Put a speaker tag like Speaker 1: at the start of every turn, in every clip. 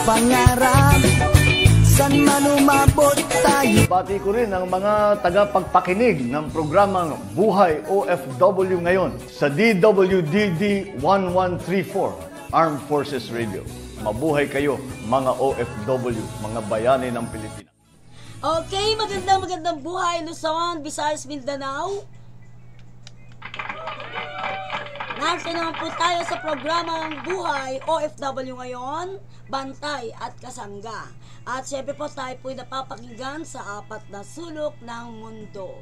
Speaker 1: pangarap, san man umabot tayo.
Speaker 2: Bati ko rin ang mga tagapagpakinig ng programang Buhay OFW ngayon sa DWDD 1134 Armed Forces Radio. Mabuhay kayo mga OFW, mga bayani ng Pilipinas.
Speaker 3: Okay, magandang buhay Luzon, Visayas, Mindanao. Narito naman po tayo sa programang Buhay OFW ngayon, Bantay at Kasangga. At syempre po tayo po'y napapakinggan sa 4 na sulok ng mundo.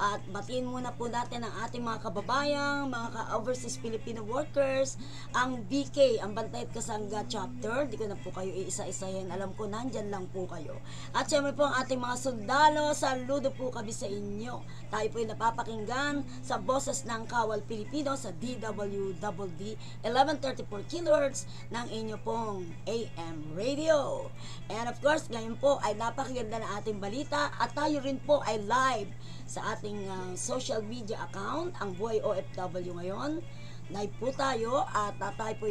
Speaker 3: At batiin muna po natin ang ating mga kababayang, mga ka-overseas Filipino workers, ang BK, ang Bantay at Kasangga chapter. Di ko na po kayo iisa-isahin, alam ko nandyan lang po kayo. At syempre po ang ating mga sundalo, saludo po kami sa inyo. Tayo po'y napapakinggan sa Boses ng Kawal Pilipino sa DWDD 1134 kHz ng inyo pong AM radio. And of course, ngayon po ay napakaganda na ating balita at tayo rin po ay live sa ating social media account, ang Buhay OFW ngayon. Live po tayo at tayo po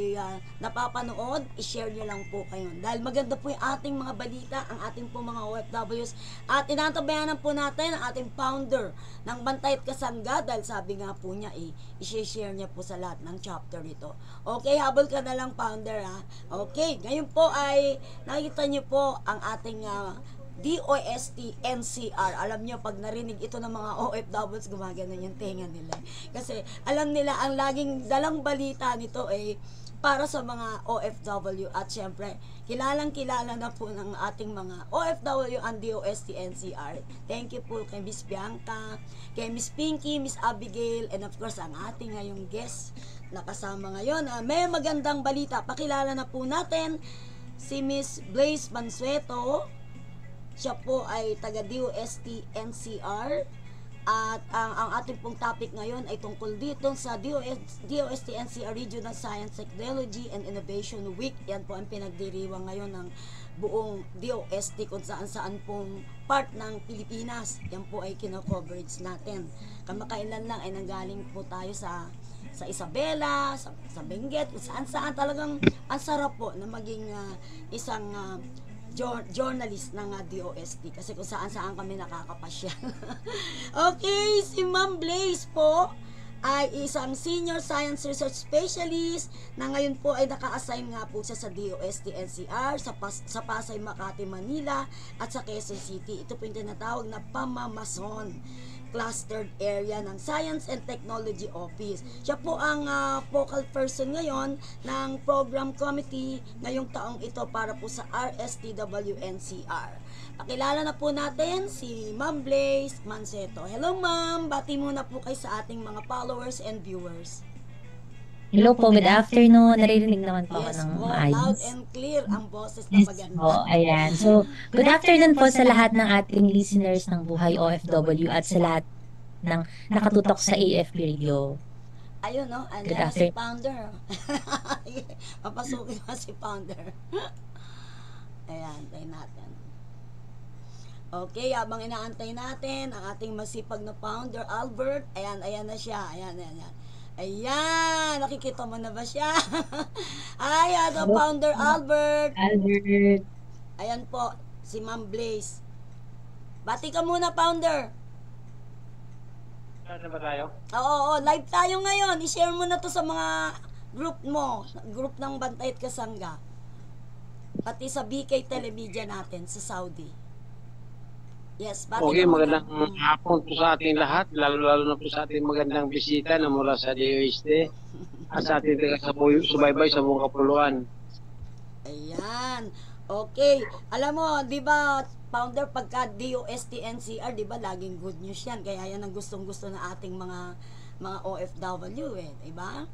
Speaker 3: napapanood, i-share nyo lang po kayo. Dahil maganda po yung ating mga balita, ang ating po mga OFWs. At inantabayanan po natin ang ating founder ng Bantay at Kasangga dahil sabi nga po niya, i-share niya po sa lahat ng chapter ito. Okay, habol ka na lang founder ha. Okay, ngayon po ay nakikita niyo po ang ating DOST NCR. Alam nyo, pag narinig ito ng mga OFWs, gumagano yung tenga nila. Kasi alam nila, ang laging dalang balita nito ay para sa mga OFW. At syempre, kilalang-kilala na po ng ating mga OFW ang DOST NCR. Thank you po kay Miss Bianca, kay Miss Pinky, Miss Abigail, and of course, ang ating ngayong guest na kasama ngayon. May magandang balita. Pakilala na po natin si Miss Blaze Mansueto. Siya po ay taga DOST NCR at ang ating pong topic ngayon ay tungkol dito sa DOST NCR Regional Science, Technology and Innovation Week. Yan po ang pinagdiriwang ngayon ng buong DOST kung saan pong part ng Pilipinas. Yan po ay kino-coverage natin. Kamakailan lang ay nanggaling po tayo sa Isabela, sa Benguet, kung saan talagang ang sarap po na maging isang journalist ng DOST kasi kung saan kami nakakapasya. Okay, si Ma'am Blaze po ay isang Senior Science Research Specialist na ngayon po ay naka-assign nga po siya sa DOST NCR sa Pasay, Makati, Manila at sa Quezon City. Ito po yung tinatawag na Pamamason Clustered Area ng Science and Technology Office. Siya po ang focal person ngayon ng Program Committee ngayong taong ito para po sa RSTW-NCR. Pakilala na po natin si Ma'am Blaze Mansueto. Hello ma'am, bati muna po kayo sa ating mga followers and viewers.
Speaker 4: Hello po, good afternoon. Naririnig naman po ako
Speaker 3: Yes
Speaker 4: ng
Speaker 3: po,
Speaker 4: maayos.
Speaker 3: loud and clear ang boses na
Speaker 4: Yes
Speaker 3: maganda.
Speaker 4: po, ayan. So, good afternoon po sa lahat ng ating listeners ng Buhay OFW at sa lahat ng nakatutok sa AFP Radio.
Speaker 3: Ayun no,
Speaker 4: Good
Speaker 3: ano si
Speaker 4: afternoon.
Speaker 3: founder. Papasukin mo si founder. Ayan, tayo natin. Okay, habang inaantay natin ang ating masipag na founder, Albert. Ayan na siya. Ayan, nakikita mo na ba siya? Ay, founder Albert.
Speaker 4: Albert.
Speaker 3: Ayan po, si Ma'am Blaze. Bati ka muna, founder.
Speaker 5: Ano ba tayo?
Speaker 3: Oo, live tayo ngayon. I-share mo na to sa mga group mo, group ng Bantay at Kasangga. Pati sa BK Telemedia natin sa Saudi. Yes,
Speaker 5: Okay, magandang hapon po sa ating lahat, lalo na po sa ating magandang bisita na mula sa DOST at sa ating subaybay sa buong kapuluan.
Speaker 3: Ayan. Okay. Alam mo, di ba, founder, pagka DOST NCR, di ba, laging good news yan. Kaya yan ang gustong-gusto na ating mga OFW, di ba?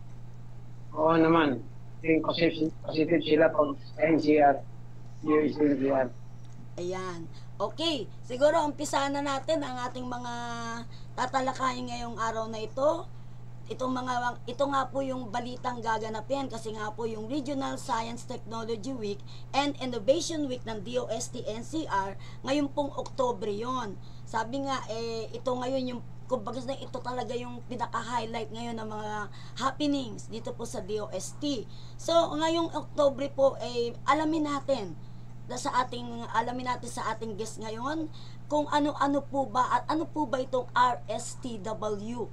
Speaker 5: Oo naman. Positive sila pag NCR, DOST NCR.
Speaker 3: Ayan. Okay, siguro umpisahan na natin ang ating mga tatalakayin ngayong araw na ito. ito nga po yung balitang gaganapin kasi nga po yung Regional Science Technology Week and Innovation Week ng DOST NCR ngayon pong Oktubre yon. Sabi nga ito ngayon yung kumbaga ito talaga yung pinaka-highlight ngayon ng mga happenings dito po sa DOST. So ngayong Oktubre po alamin natin sa ating guest ngayon kung ano po ba at ano po ba itong RSTW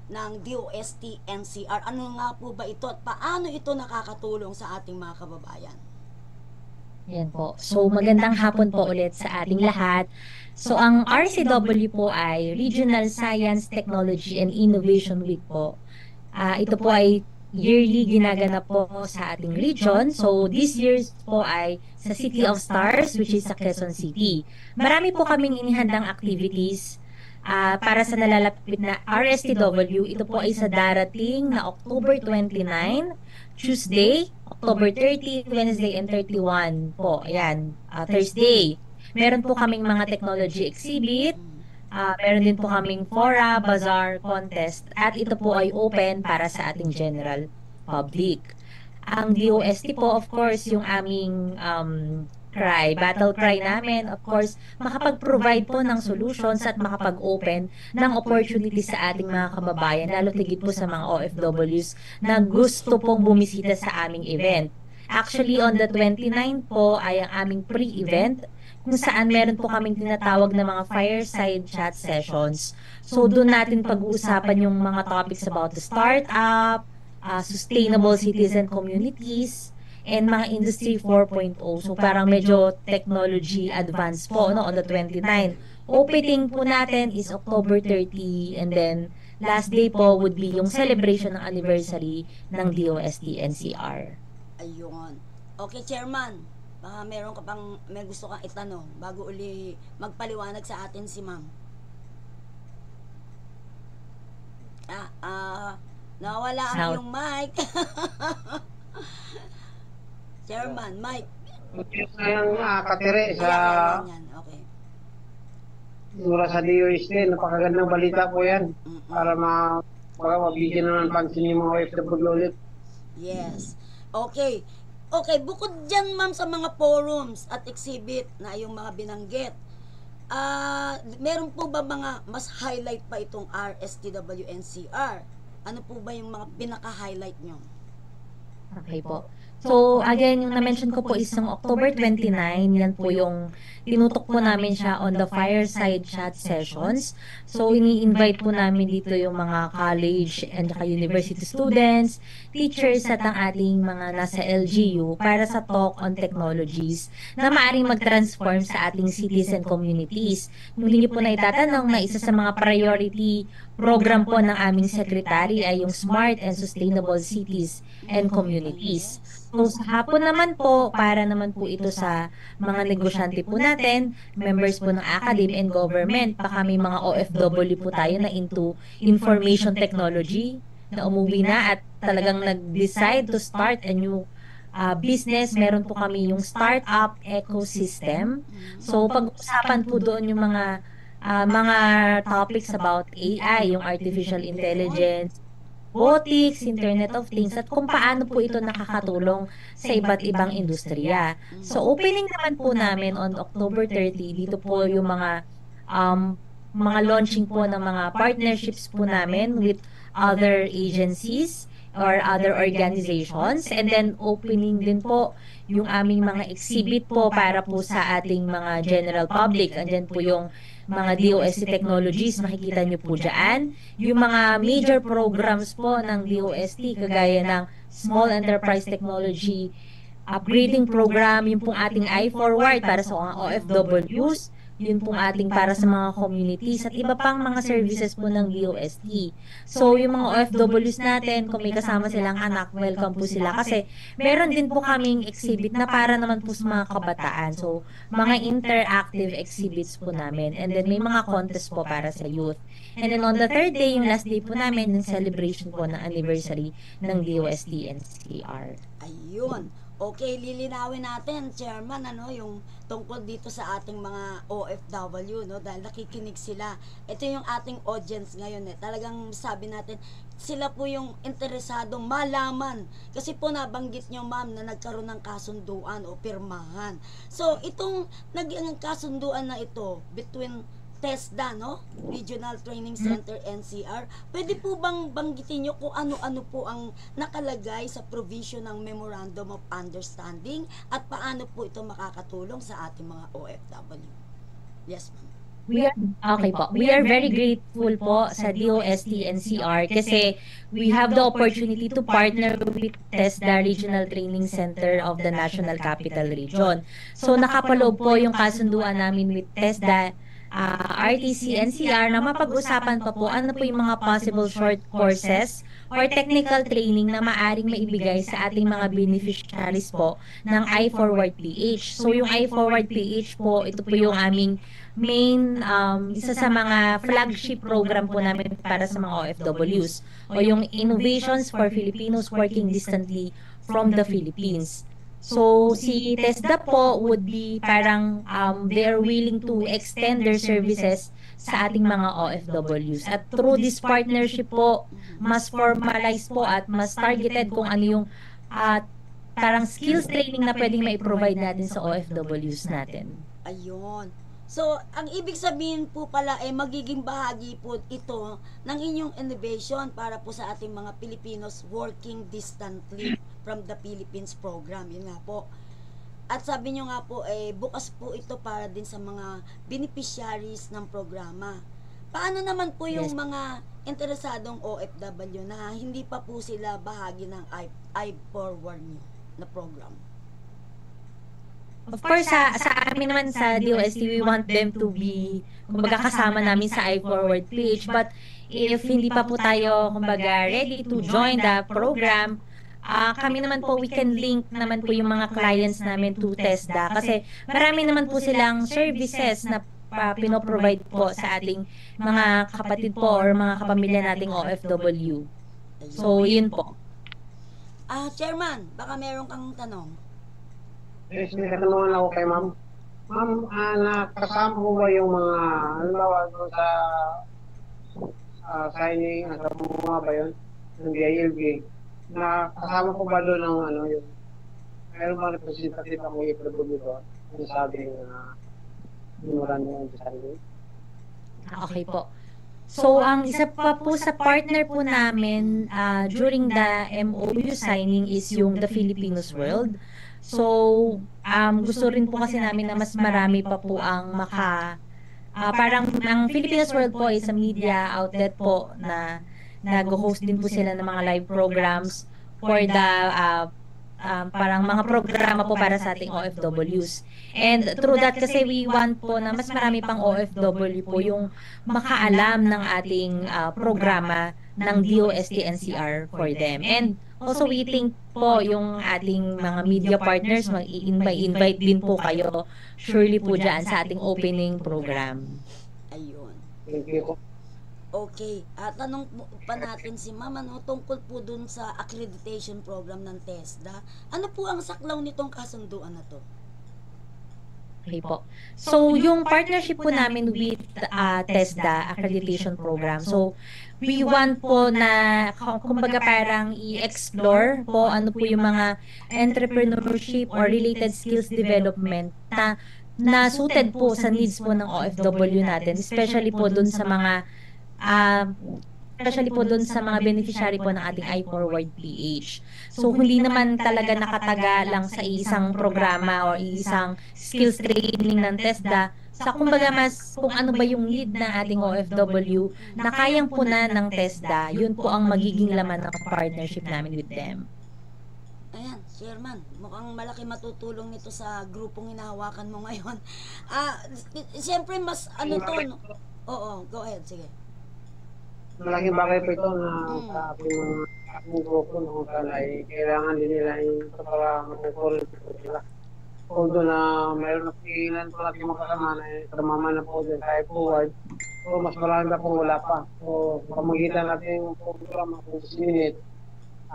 Speaker 3: ng DOST NCR. Ano nga po ba ito at paano ito nakakatulong sa ating mga kababayan?
Speaker 4: Yan po. So, magandang hapon po ulit sa ating lahat. So, ang RCW po ay Regional Science, Technology, and Innovation Week po. Ito po ay yearly ginaganap po sa ating region. So, this year po ay sa City of Stars, which is sa Quezon City. Marami po kaming inihandang activities para sa nalalapit na RSTW. Ito po ay sa darating na October 29, Tuesday, October 30, Wednesday, and 31 po. Ayan, Thursday. Meron po kaming mga technology exhibit. Meron din po kaming fora, bazaar, contest. At ito po ay open para sa ating general public. Ang DOST po, of course, yung aming battle cry namin, of course, makapag-provide po ng solutions at makapag-open ng opportunities sa ating mga kababayan, lalo tigit po sa mga OFWs na gusto pong bumisita sa aming event. Actually, on the 29 po ay ang aming pre-event kung saan meron po kaming tinatawag na mga fireside chat sessions. So, doon natin pag-uusapan yung mga topics about the startup, sustainable citizen communities, and mga Industry 4.0. So, parang medyo technology advance po, no, on the 29. Opening po natin is October 30, and then last day po would be yung celebration ng anniversary ng DOST NCR.
Speaker 3: Ayun. Okay, Chairman. Baka may gusto kang itanong bago uli magpaliwanag sa atin si Ma'am. Nawala ang yung mic. Chairman, Mike.
Speaker 5: Sayang Katire sa
Speaker 3: Yan. Okay.
Speaker 5: mura sa DOST, napakagandang balita po yan para mabigyan na ng pansin yung mga OFW ulit.
Speaker 3: Yes. Okay. Okay, bukod dyan ma'am sa mga forums at exhibit na yung mga binanggit, meron po ba mga mas highlight pa itong RSTW NCR? Ano po ba yung mga pinaka-highlight nyo?
Speaker 4: Okay po. So, again, yung na-mention ko po is yung October 29, yan po yung tinutok po namin siya on the fireside chat sessions. So, ini-invite po namin dito yung mga college and university students, teachers at ang ating mga nasa LGU para sa talk on technologies na maaaring mag-transform sa ating cities and communities. Kung hindi niyo po na itatanong na isa sa mga priority program po ng aming secretary ay yung Smart and Sustainable Cities and Communities. So, sa hapon naman po, para naman po ito sa mga negosyante po natin, members po ng academe and government, baka may mga OFW po tayo na into information technology, na umuwi na at talagang nag-decide to start a new business. Meron po kami yung startup ecosystem. So, pag-usapan po doon yung mga topics about AI, yung artificial intelligence, robotics, Internet of Things, at kung paano po ito nakakatulong sa iba't ibang industriya. So, opening naman po namin on October 30, dito po yung mga launching po ng mga partnerships po namin with other agencies or other organizations. And then, opening din po yung aming mga exhibit po para po sa ating mga general public. Andyan po yung mga DOST technologies, makikita nyo po dyan. Yung mga major programs po ng DOST, kagaya ng Small Enterprise Technology Upgrading Program, yung pong ating iForward para sa mga OFWs, yun pong ating para sa mga communities, at iba pang mga services po ng DOST. So, yung mga OFWs natin, kung may kasama silang anak, welcome po sila. Kasi, meron din po kaming exhibit na para naman po sa mga kabataan. So, mga interactive exhibits po namin. And then, may mga contest po para sa youth. And then, on the third day, yung last day po namin, yung celebration po ng anniversary ng DOST NCR.
Speaker 3: Ayun. Okay, lilinawin natin, Chairman, yung tungkol dito sa ating mga OFW, no? Dahil nakikinig sila. Ito yung ating audience ngayon, eh. Talagang sabi natin, sila po yung interesadong malaman. Kasi po nabanggit nyo, ma'am, na nagkaroon ng kasunduan o pirmahan. So, itong naging kasunduan na ito between TESDA, no? Regional Training Center, NCR. Pwede po bang banggitin nyo kung ano-ano po ang nakalagay sa provision ng Memorandum of Understanding at paano po ito makakatulong sa ating mga OFW? Yes, ma'am.
Speaker 4: Okay po. We are very grateful po sa DOST NCR kasi we have the opportunity to partner with TESDA Regional Training Center of the National Capital Region. So nakapaloob po yung kasunduan namin with TESDA RTC NCR na mapag-usapan pa po ano po yung mga possible short courses or technical training na maaring maibigay sa ating mga beneficiaries po ng iForward PH. So yung iForward PH po, ito po yung aming main, isa sa mga flagship program po namin para sa mga OFWs o yung Innovations for Filipinos Working Distantly from the Philippines. So, si TESDA po would be parang they are willing to extend their services sa ating mga OFWs. At through this partnership po, mas formalized po at mas targeted kung ano yung parang skills training na pwedeng mai-provide natin sa OFWs natin.
Speaker 3: Ayun. So, ang ibig sabihin po pala magiging bahagi po ito ng inyong innovation para po sa ating mga Pilipinos working distantly from the Philippines program. Yun nga po. At sabi nyo nga po, bukas po ito para din sa mga beneficiaries ng programa. Paano naman po yung mga interesadong OFW na hindi pa po sila bahagi ng iForward nyo na program?
Speaker 4: Of course, sa amin naman sa DOST, we want them to be, kumbaga, kasama namin sa iForward page. But if hindi pa po tayo, kumbaga, ready to join the program, kami naman po, we can link naman po yung mga clients namin to TESDA. Kasi marami naman po silang services na pinoprovide po sa ating mga kapatid po or mga kapamilya nating OFW. So, yun po.
Speaker 3: Chairman, baka meron kang tanong.
Speaker 5: Yes, may katanungan ako kay ma'am. Ma'am, nakasama ko ba yung mga, halimbawa sa signing, sa mga ba yun, ng DILG, nakasama ko ba doon ng yung, mayroon ba representative ako i-produce dito, yung sabi na memorandum of understanding?
Speaker 4: Okay po. So, ang isa pa po sa partner po namin during the MOU signing is yung The Filipinos World. So, gusto rin po kasi namin na mas marami pa po ang parang ang Filipinos World po is a media outlet po na nag-host din po sila ng mga live programs for the parang mga programa po para sa ating OFWs. And through that kasi we want po na mas marami pang OFW po yung makaalam ng ating programa ng DOST NCR for them. And also we think po yung ating mga media partners mag-invite din po kayo surely po dyan sa ating opening program.
Speaker 3: Ayun.
Speaker 5: Thank you.
Speaker 3: Okay, tanong pa natin si Mama tungkol po dun sa accreditation program ng TESDA. Ano po ang saklaw nitong kasunduan na to?
Speaker 4: Okay po. So, yung partnership po namin with TESDA accreditation program. So, we want po na kumbaga parang i-explore po ano po yung mga entrepreneurship or related skills development na suited po sa needs po ng OFW natin, especially po dun sa mga beneficiary po ng ating iForward PH. So, hindi naman talaga nakataga lang sa isang programa o isang skills training ng TESDA. Sa kumbaga mas kung ano ba yung need ng ating OFW na kayang punan ng TESDA, yun po ang magiging laman ng partnership namin with them.
Speaker 3: Ayan, Chairman, mukhang malaki matutulong nito sa grupong hinahawakan mo ngayon. Siyempre mas no? Oo, go ahead, sige.
Speaker 5: Malaking bagay po ito na sa ating grupo na kung saan ay kailangan din nila para matutuloy po sila. Although na mayroon na pilan po natin makasama na kamama na po din sa iForward, so mas marami na po wala pa. So pamagitan natin yung program ng 6 minutes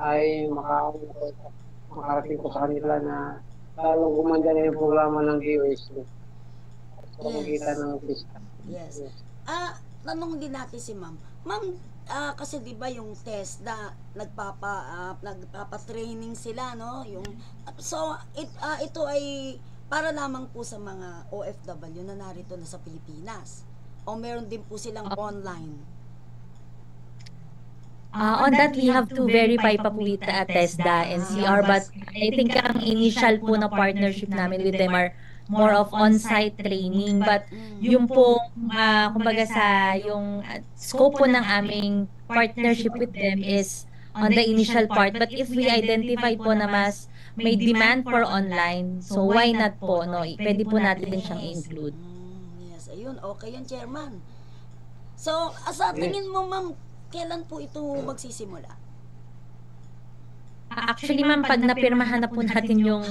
Speaker 5: ay makarating po sa kanila na lalong gumanda na yung programa ng DOST. Sa pagkita ng pista.
Speaker 3: Yes. Tanong din natin si ma'am. Ma'am, kasi 'di ba yung test na nagpapa-training sila, no? Ito ay para lamang po sa mga OFW na narito na sa Pilipinas. O meron din po silang online.
Speaker 4: On that, we have to verify pa po with TESDA and CR, but I think ang initial po na partnership namin with them are more of on-site training. But yung po, kumbaga sa yung scope po ng aming partnership with them is on the initial part. But if we identify po na mas may demand for online, so why not po, no? Pwede po natin din siyang include.
Speaker 3: Yes, ayun, okay yun, Chairman. So, sa tingin mo, ma'am, kailan po ito magsisimula?
Speaker 4: Actually, ma'am, pag napirmahan na po natin yung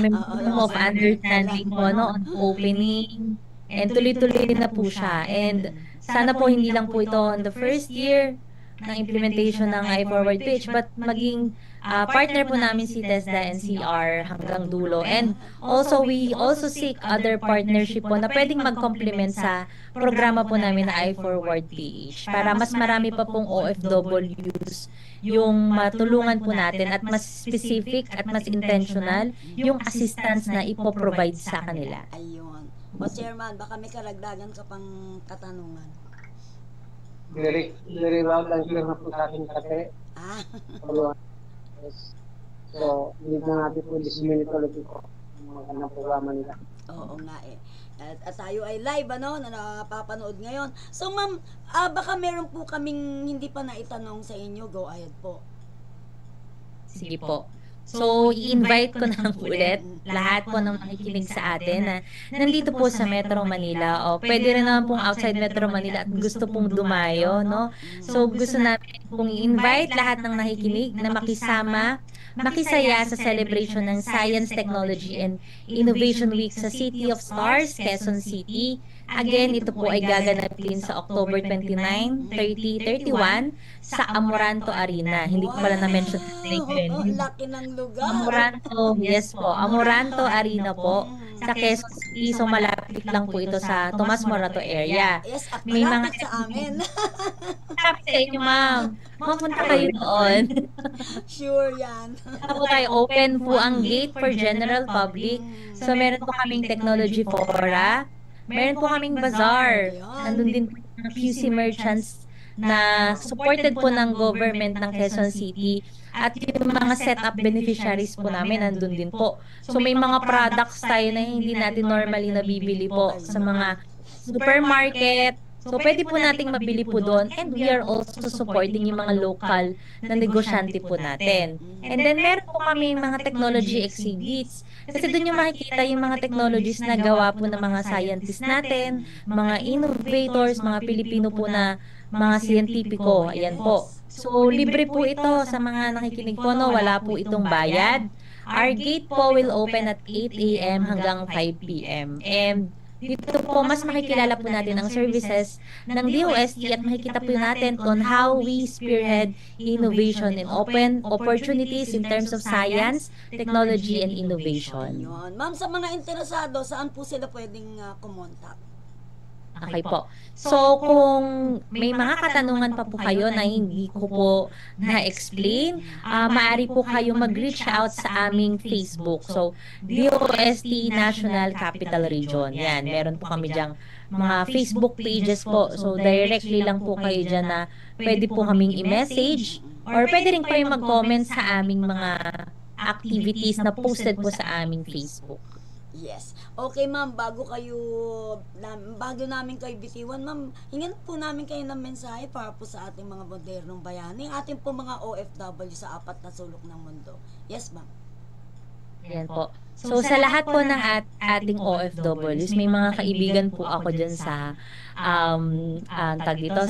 Speaker 4: memorandum of understanding po, no, on opening, and tuloy-tuloy na po siya. And sana po hindi lang po ito on the first year ng implementation ng iForward page, but maging partner po namin si TESDA and CR hanggang dulo. And also, we also seek other partnership po na pwedeng mag-complement sa programa po namin na iForward PH para mas marami pa pong OFWs yung matulungan po natin at mas specific at mas intentional yung assistance na ipoprovide sa kanila.
Speaker 3: Ayun. O Chairman, baka may karagdagan ka pang katanungan.
Speaker 5: Very loud and clear na po sa akin kasi. So, hindi na natin po disseminate ulit ito ang magandang programa nila.
Speaker 3: Oo nga eh. At tayo ay live, ano, na napapanood ngayon. So, ma'am, baka meron po kaming hindi pa naitanong sa inyo. Go ahead po.
Speaker 4: Sige po. So, i-invite ko na ulit lahat po ng makikinig sa atin na nandito po sa Metro Manila. O, pwede rin naman pong outside Metro Manila at gusto pong dumayo, no? So, gusto namin pong i-invite lahat ng nakikinig na makisaya sa celebration ng Science, Technology, and Innovation Week sa City of Stars, Quezon City. Again, ito po ay gaganapin sa October 29, 30, 31 sa Amoranto Arena. Hindi ko pala na-mention
Speaker 3: natin. Laki ng lugar.
Speaker 4: Amoranto, yes po. Amoranto Arena po sa Quezon City. So, malapit lang po ito sa Tomas Morato area.
Speaker 3: Yes, at malapit sa amin.
Speaker 4: Malapit sa inyo, ma'am. Mapunta kayo doon.
Speaker 3: Sure yan.
Speaker 4: Po tayo, open po ang gate for general public. So, meron po kaming technology fora. Meron po kaming bazaar. Nandun din po mga QC merchants na supported po ng government ng Quezon City. At yung mga setup beneficiaries po namin nandun din po. So may mga products tayo na hindi natin normally nabibili po sa mga supermarket. So pwede po nating mabili po doon. And we are also supporting yung mga local na negosyante po natin. And then meron po kami mga technology exhibits. Kasi doon yung makikita yung mga technologies na gawa po ng mga scientists natin, mga innovators, mga Pilipino po na mga siyentipiko. Ayan po. So, libre po ito sa mga nakikinig po, no? Wala po itong bayad. Our gate po will open at 8 a.m. hanggang 5 p.m. And dito po, mas makikilala po natin ang services ng DOST at makikita po natin on how we spearhead innovation and open opportunities in terms of science, technology, and innovation.
Speaker 3: Ayun. Ma'am, sa mga interesado, saan po sila pwedeng kumontak?
Speaker 4: Okay po. So, kung may mga katanungan pa po kayo na hindi ko po na-explain, maaari po kayo mag-reach out sa aming Facebook. So, DOST National Capital Region. Yan, meron po kami dyang mga Facebook pages po. So, directly lang po kayo dyan na pwede po kaming i-message or pwede rin kayo mag-comment sa aming mga activities na posted po sa aming Facebook.
Speaker 3: Yes. Okay, ma'am, bago namin kayo bitiwan, ma'am, hingan po namin kayo ng mensahe para po sa ating mga modernong bayani, ating po mga OFW sa apat na sulok ng mundo. Yes, ma'am.
Speaker 4: Yan po. So, sa lahat po ng ating OFWs, may mga kaibigan po ako dyan sa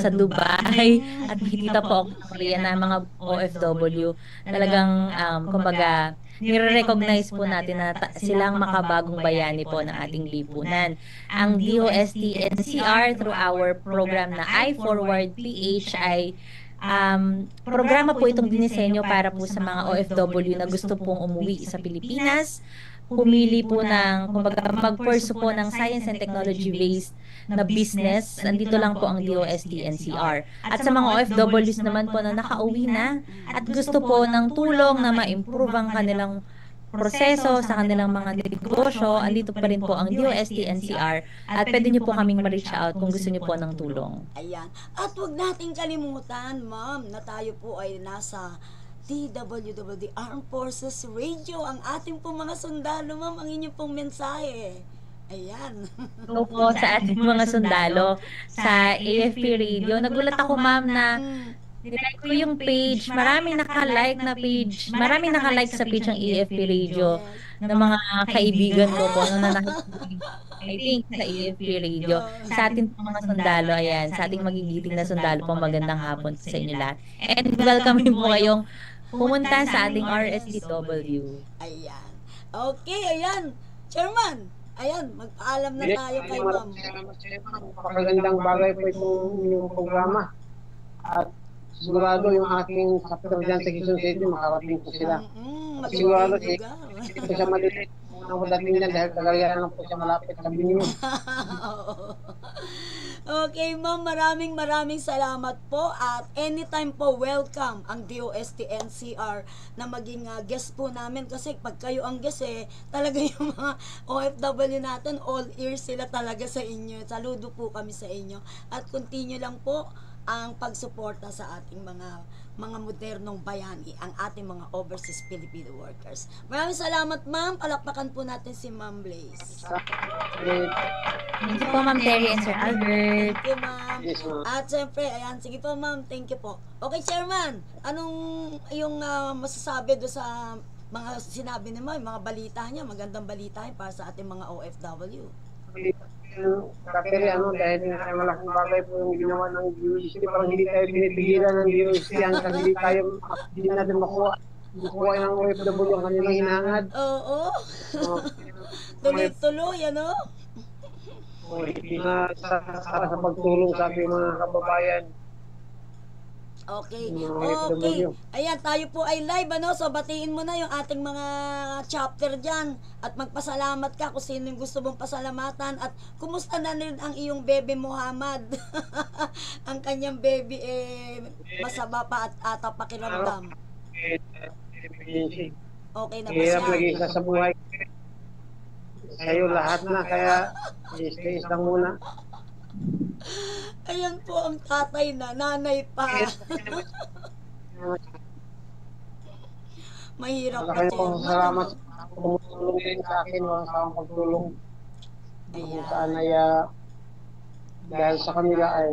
Speaker 4: sa Dubai at nakikita po ako sa Korea na mga OFW talagang kumbaga nire-recognize po natin na silang makabagong bayani po ng ating lipunan. Ang DOST NCR through our program na iForward PH ay Programa po itong dinisenyo para po sa mga OFW na gusto pong umuwi sa Pilipinas, pumili po ng, kumbaga, mag-pursue po ng science and technology-based na business. Andito lang po ang DOST NCR. At sa mga OFWs naman po na nakauwi na at gusto po ng tulong na ma-improve ang kanilang proseso sa kanilang mga negosyo, andito pa rin po ang DOST NCR at pwede nyo po kaming ma-reach out kung gusto nyo po ng tulong.
Speaker 3: Ayan. At huwag nating kalimutan, ma'am, na tayo po ay nasa DWWD Armed Forces Radio. Ang ating pong mga sundalo, ma'am, ang inyong pong mensahe. Ayan.
Speaker 4: So po sa ating mga sundalo sa AFP Radio, nagulat ako, ma'am, na nilike ko yung page, maraming naka-like na page, maraming naka-like sa page ng AFP Radio ng mga kaibigan ko po na nakikinig, I think, sa AFP Radio. Sa ating mga sundalo, ayan, sa ating magigiting na sundalo po, magandang hapon sa inyo lahat. And welcome po kayong pumunta sa ating RSDW.
Speaker 3: Ayan. Okay, ayan. Chairman, ayan, magpaalam na tayo kay ma'am.
Speaker 5: Napakagandang bagay po itong inyong programa. At sigurado yung aking chapter dyan sa Quezon City, makarating po sila. Sigurado po siya malilit. Ang dating niya dahil kagalian lang po siya malapit sa binyo.
Speaker 3: Okay, ma'am, maraming salamat po at anytime po welcome ang DOST NCR na maging guest po namin kasi pag kayo ang guest talaga yung mga OFW natin all ears sila talaga sa inyo. Saludo po kami sa inyo at continue lang po ang pagsuporta sa ating mga modernong bayani, ang ating mga overseas Filipino workers. Maraming salamat, ma'am. Palakpakan po natin si Ma'am Blaze.
Speaker 4: Thank you po, Ma'am Terry and Sir Albert.
Speaker 3: Thank you, ma'am.
Speaker 5: Yes, ma'am.
Speaker 3: At syempre, ayan, sige po, ma'am. Thank you po. Okay, Chairman, anong yung masasabi do sa mga sinabi ni ma'am, mga balita niya, magandang balita niya para sa ating mga OFW?
Speaker 5: Kapiri, dahil ay malaking bagay po yung ginawa ng DOST, parang hindi tayo pinipigilan ng DOST hanggang hindi natin makuha ng OFW ang kanilang hinangad.
Speaker 3: Oo. Tuloy-tuloy, ano?
Speaker 5: Hindi na sa pagtulong sa ating mga kababayan.
Speaker 3: Okay.
Speaker 5: Okay.
Speaker 3: Ayan, tayo po ay live, ano? So, batiin mo na yung ating mga chapter dyan. At magpasalamat ka kung sino yung gusto mong pasalamatan. At kumusta na rin ang iyong bebe Muhammad? Ang kanyang baby, masaba pa at ata pakiramdam. Okay na ba
Speaker 5: Hirap
Speaker 3: siya?
Speaker 5: lagi isa sa buhay. Sa'yo lahat na, kaya stay lang muna.
Speaker 3: Ayan po ang tatay na, nanay pa. Mahirap
Speaker 5: Wala
Speaker 3: pa
Speaker 5: kayo pong
Speaker 3: siya.
Speaker 5: salamat sa tumutulong din sa akin. Walang sawang pagtulong. Kung
Speaker 3: Ayan.
Speaker 5: saan ay dahil sa kanila ay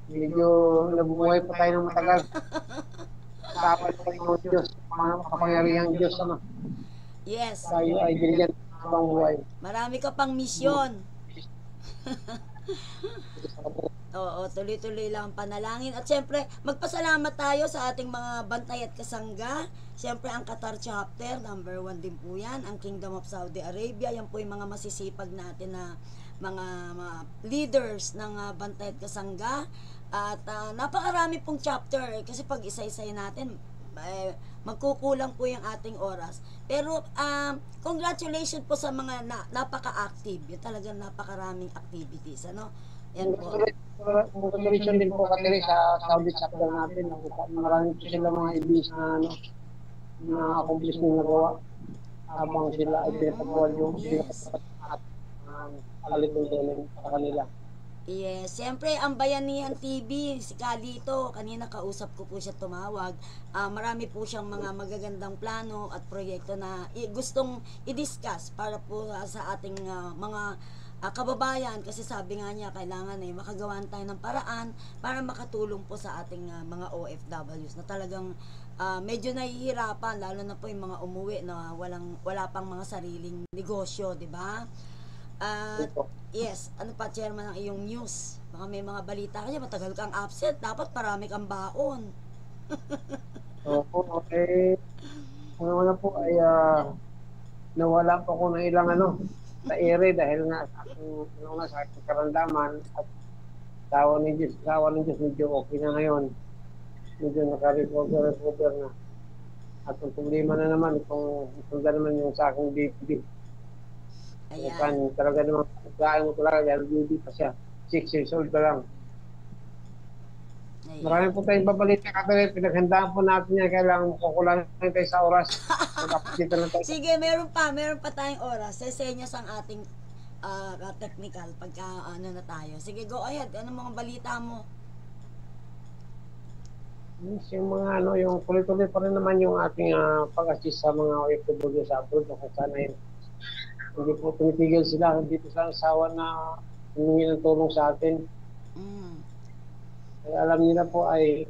Speaker 5: medyo nabubuhay pa tayo ng matagal. Dapat pa yung Diyos, mga kapangyarihang Diyos,
Speaker 3: Yes.
Speaker 5: tayo ay binigyan ng buhay.
Speaker 3: Marami ka pang misyon. Oo, tuloy-tuloy lang ang panalangin. At syempre, magpasalamat tayo sa ating mga bantay at kasangga. Syempre, ang Qatar chapter, number 1 din po yan. Ang Kingdom of Saudi Arabia, yan po yung mga masisipag natin na mga leaders ng bantay at kasangga. At napakarami pong chapter. Kasi pag isa-isay natin, magkukulang po yung ating oras. Pero, congratulations po sa mga napaka-active. Yung talagang napakaraming activities. Ano? Yan po.
Speaker 5: Congratulations din po Kateri sa Saudi chapter natin. Marami po sila mga ibis na accomplishment na gawa habang sila ay pinapagawa yung kalitong sa kanila.
Speaker 3: Yes, siyempre ang Bayanihan TV, si Kalito, kanina kausap ko po siya tumawag. Marami po siyang mga magagandang plano at proyekto na gustong i-discuss para po sa ating mga kababayan, kasi sabi nga niya kailangan makagawan tayo ng paraan para makatulong po sa ating mga OFWs na talagang medyo nahihirapan, lalo na po yung mga umuwi na wala pang mga sariling negosyo, di ba? Yes, ano pa, Chairman, ang iyong news? Baka may mga balita kanya, matagal kang absent, dapat parami kang baon.
Speaker 5: Opo, okay. Una po ay nawala po ko ng ilang sa ere dahil nga sa aking karamdaman at tawa ng Diyos medyo okay na ngayon. medyo naka-recover na. At ang problema na naman, kung sunda naman yung sa aking baby.
Speaker 3: Ayan.
Speaker 5: Talaga naman, kaya mo talaga, dahil baby pa siya. 6 years old pa lang.
Speaker 3: Ayan.
Speaker 5: Marami po tayong babalita kasi pinaghandaan po natin yan. Kailangan kukulangan tayo sa oras. Mag-update lang tayo.
Speaker 3: Sige, meron pa tayong oras. Sesenyas ang ating technical pagka ano na tayo. Sige, go ahead. Ano mga balita mo?
Speaker 5: Yes, yung mga yung tuloy-tuloy pa rin naman yung ating pag-assist sa mga OFW sa abroad. Kung sana yun. Hindi po tumitigil sila. Hindi po sila asawa na humingi ng tulong sa atin. Kaya alam nila po ay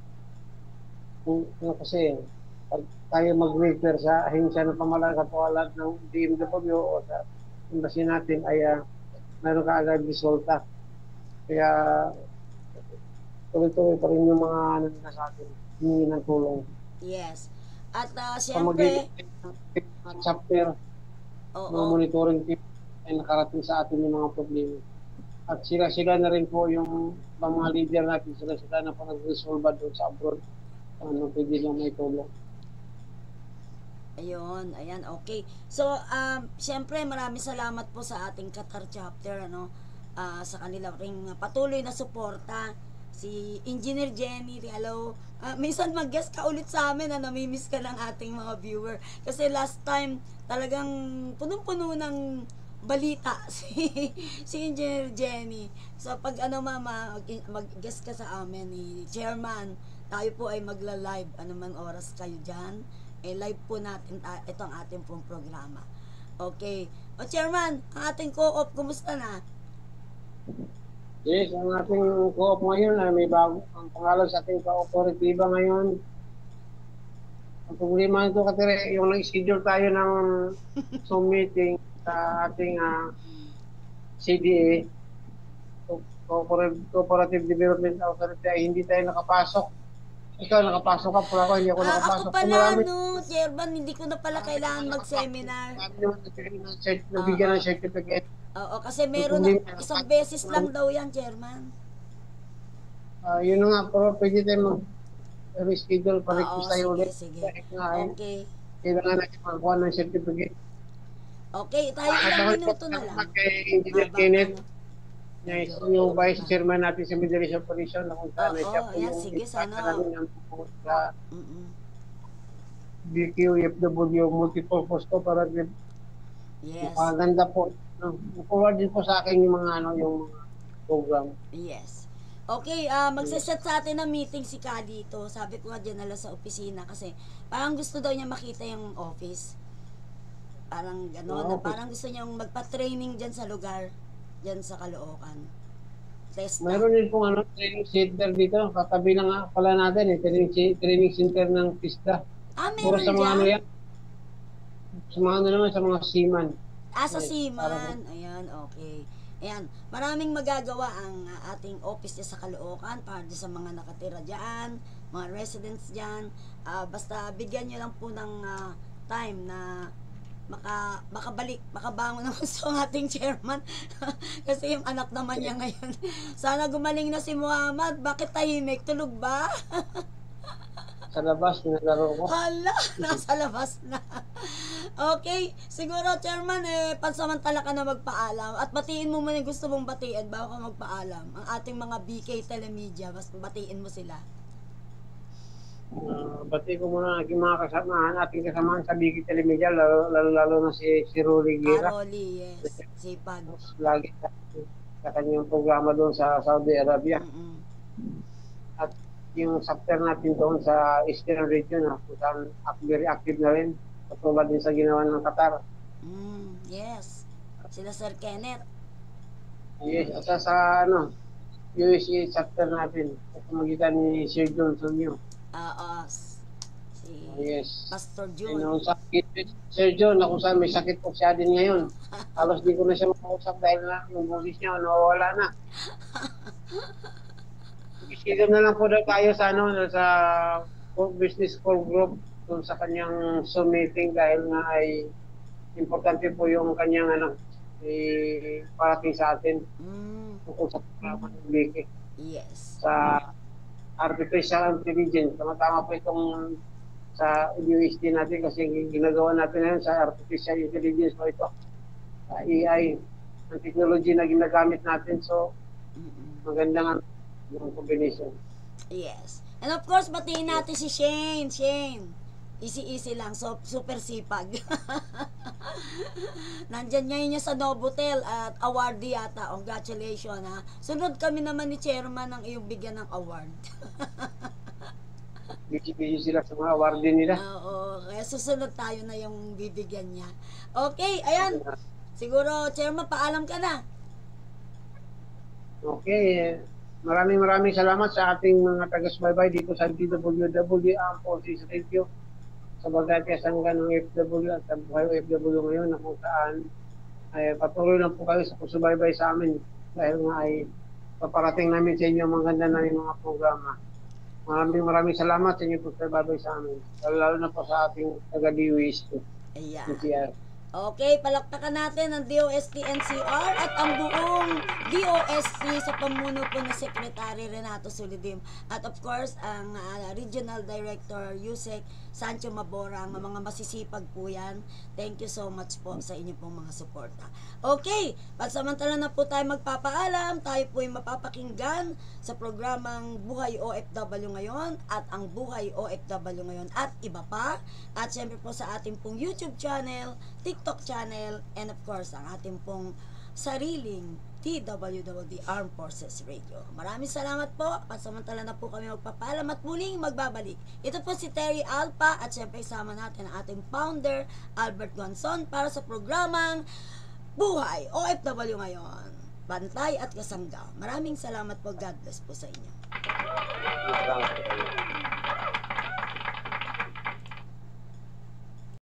Speaker 5: kasi pag tayo mag-refer sa ahensya ng pamahalaan sa pawalan ng DMW o sa embassy natin ay meron ka agad resulta. Kaya tuloy-tuloy pa rin yung mga na sa atin, humingi ng tulong.
Speaker 3: Yes. At siyempre,
Speaker 5: chapter
Speaker 3: oo.
Speaker 5: ng monitoring team ay nakarating sa atin yung mga problema. At sila na rin po yung mga leader natin, sila na po nag-resolve doon sa abroad. Ano pwede lang may tulong.
Speaker 3: Ayun, ayan, okay. So, siyempre maraming salamat po sa ating Qatar chapter, sa kanila ring patuloy na suporta. Si Engineer Jenny, hello. Minsan mag-guest ka ulit sa amin, namimiss ka ng ating mga viewer. Kasi last time, talagang punong-puno ng balita si Engineer Jenny. So, pag mama, mag-guest ka sa amin ni Chairman, tayo po ay magla-live anumang oras kayo dyan. Live po natin itong ating pong programa. Okay. O Chairman, ang ating co-op, kumusta na?
Speaker 5: Yes, ang ating co-op ngayon ay may bago. Ang pangalan sa ating kooperatiba ngayon. Ang problema nito katire, yung nag-schedule tayo ng Zoom meeting sa ating CDA, Cooperative Development Authority, ay hindi tayo nakapasok. Ikaw nakapasok ka, pula ko, hindi ako nakapasok.
Speaker 3: Ako pala, Chairman, hindi ko na pala kailangan mag-seminar.
Speaker 5: Sabi naman, nabigyan ng certificate.
Speaker 3: Oo, kasi meron na, isang beses lang daw yan, Chairman.
Speaker 5: Yun nga, pero pwede tayo mag-reschedule, pa-request tayo ulit.
Speaker 3: Sige. Okay.
Speaker 5: Kailangan natin makakuha ng certificate.
Speaker 3: Okay, tayo ilang minuto na lang.
Speaker 5: Kay Engineer Kenneth, yung Vice Chairman natin sa Middle East Operation, na kung saan ay siya po
Speaker 3: ayan,
Speaker 5: yung
Speaker 3: sige, sana.
Speaker 5: sa BQFW Multipurpose Cooperative.
Speaker 3: Yes.
Speaker 5: Maganda po. Forward din po sa akin yung mga yung mga program.
Speaker 3: Yes. Okay, magsaset sa atin ng meeting si Ka dito. Sabi ko nga dyan sa opisina kasi parang gusto daw niya makita yung office. Parang gano'n, na parang gusto niyang magpa-training dyan sa lugar, dyan sa Caloocan. Test.
Speaker 5: Mayroon din pong training center dito. Katabi na nga pala natin training center ng PISDA.
Speaker 3: Meron
Speaker 5: sa mga
Speaker 3: dyan?
Speaker 5: yan. Sa mga naman, sa mga seaman.
Speaker 3: Sa Seaman. Ayan, okay. Ayan, maraming magagawa ang ating office sa Caloocan para sa mga nakatira dyan, mga residents dyan. Basta bigyan nyo lang po ng time na makabangon naman sa ating chairman. Kasi yung anak naman niya ngayon. Sana gumaling na si Muhammad. Bakit tahimik? Tulog ba?
Speaker 5: Sa labas, nilaro ko.
Speaker 3: Hala, nasa labas na. Okay, siguro chairman, pansamantala ka na magpaalam. At batiin mo muna yung gusto mong batiin bago ka magpaalam. Ang ating mga BK Telemedia, mas batiin mo sila.
Speaker 5: Bati ko muna ang aking mga ating kasamahan sa BK Telemedia, lalo na si Rolly Gira.
Speaker 3: Rolly, yes. Sipag.
Speaker 5: Lagi sa kanyang programa doon sa Saudi Arabia. At yung chapter natin doon sa Eastern Region, kung saan very active na rin, katulad din sa ginawa ng Qatar.
Speaker 3: Yes. Sila Sir Kenneth.
Speaker 5: Yes, at sa USA chapter natin, at magitan ni Sir Johnson yun.
Speaker 3: Si
Speaker 5: Yes.
Speaker 3: Pastor June.
Speaker 5: Sir John, na kung saan may sakit po siya din ngayon. Halos di ko na siya makausap dahil na yung boses niya nawawala na. Isigam na lang po daw tayo sa sa business call group doon sa kanyang Zoom meeting dahil nga ay importante po yung kanyang parating sa atin tungkol sa programa ng BK.
Speaker 3: Yes.
Speaker 5: Sa artificial intelligence. Tama-tama po itong sa USD natin kasi ginagawa natin ngayon sa artificial intelligence po ito. AI, ang technology na ginagamit natin. So, maganda nga yung combination.
Speaker 3: Yes. And of course, batiin natin si Shane. Shane, easy lang. So, super sipag. Nandyan ngayon niya sa Novotel at awardee yata. Congratulations, ha. Sunod kami naman ni Chairman ng iyong bigyan ng award.
Speaker 5: Busy sila sa mga awardee nila.
Speaker 3: Oo. Kaya susunod tayo na yung bibigyan niya. Okay, ayan. Siguro, Chairman, paalam ka na.
Speaker 5: Okay. Maraming salamat sa ating mga taga-subaybay dito sa DWW Armed Forces. Thank you sa Kasangga ng FW at sa Buhay OFW ngayon na kung saan ay patuloy lang po kayo sa pagsubaybay sa amin dahil nga ay paparating namin sa inyo ang maganda na yung mga programa. Maraming salamat sa inyo pagsubaybay sa amin. Lalo na po sa ating taga-DOST.
Speaker 3: Ayan. Okay, palakpakan natin ang DOST-NCR at ang buong DOST sa pamuno po ni Secretary Renato Solidim. At of course, ang Regional Director Yusek Sancho Maborang, mga masisipag po yan. Thank you so much po sa inyo pong mga suporta. Okay, pagsamantala na po tayo magpapaalam, tayo po ay mapapakinggan sa programang Buhay OFW ngayon at ang Buhay OFW ngayon at iba pa. At syempre po sa ating pong YouTube channel, TikTok channel, and of course, ang ating pong sariling TWWD Armed Forces Radio. Maraming salamat po. Pansamantala na po kami magpapaalam at muling magbabalik. Ito po si Terry Alpa at syempre isama natin ang ating founder, Albert Gonzon, para sa programang Buhay OFW ngayon. Bantay at kasangga. Maraming salamat po. God bless po sa inyo.
Speaker 5: Salamat.